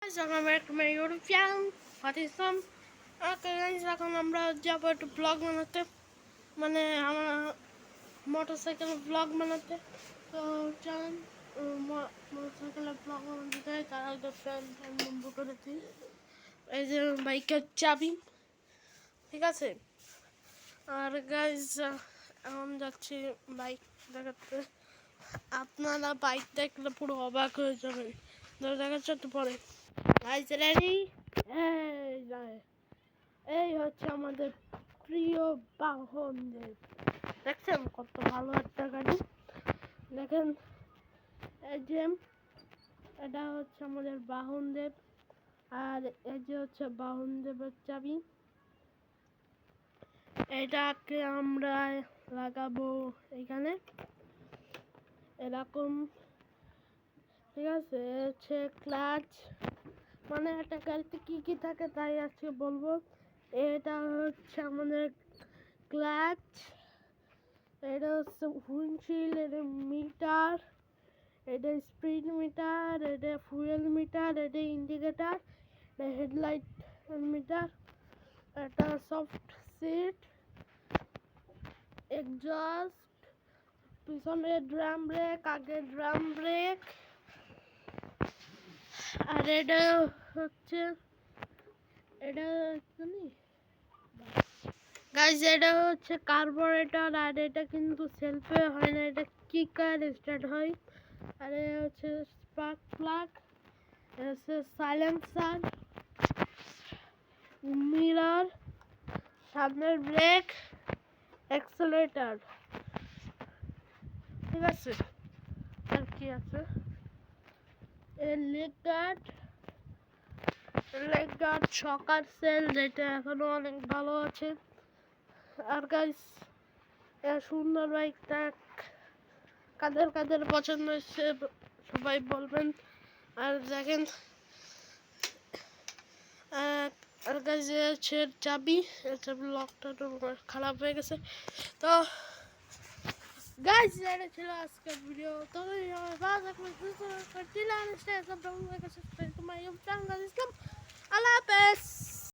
guys, welcome back to my YouTube channel. What is some? Okay guys, এখন আমরা যাবো একটু ব্লগ বানাতে, মানে আমার মোটরসাইকেল ব্লগ বানাতে। তো চলেন মোটরসাইকেলের ব্লগ বানাতে যাই। তার আগে ফ্যান বন্ধ করে দিই। এই যে বাইকের চাবি, ঠিক আছে। আর গাইজ এখন যাচ্ছি বাইক দেখাতে। আপনারা বাইক দেখলে পুরো অবাক হয়ে যাবেন। দেখাচ্ছে একটু পরে। Guys ready? এই হচ্ছে আমাদের প্রিয় বাহনদেব। দেখছেন কত ভালো একটা গাড়ি। দেখেন এই যে এটা হচ্ছে আমাদের বাহনদেব, আর এই যে হচ্ছে বাহনদেবের চাবি। এটাকে আমরা লাগাবো এখানে এরকম, ঠিক আছে। হচ্ছে ক্লাচ, মানে একটা গাড়িতে কি কি থাকে তাই আজকে বলবো। এটা হচ্ছে আমাদের ক্লাচ, এটা হচ্ছে হুইন্ডশিল্ড, এটা মিটার, এটা স্পিড মিটার, এটা ফুয়েল মিটার, এটা ইন্ডিকেটার, এটা হেডলাইট মিটার, এটা সফট সিট, এক্সজস্ট, পিছনে ড্রাম ব্রেক, আগে ড্রাম ব্রেক, আর এটা হচ্ছে গাইজ এটা হচ্ছে কার্বোরেটর। আর এটা কিন্তু সেলফে হয় না, এটা কিকার স্টার্ট হয়। আর এটা হচ্ছে স্পার্ক প্লাগ, এটা হচ্ছে সাইলেন্সার, মিরর, সামনের ব্রেক, অ্যাক্সেলারেটর, ঠিক আছে। আর কি আছে, লেগ গার্ড, শকার সেল, যেটা এখনো অনেক ভালো আছে। আর গাইস সুন্দর বাইকটা কাদের কাদের পছন্দ হচ্ছে সবাই বলবেন। আর দেখেন আর গাইস হচ্ছে চাবি লকটা খারাপ হয়ে গেছে। তো গাইস এটা ছিল আজকের ভিডিও। তো আল্লাহ হাফেজ।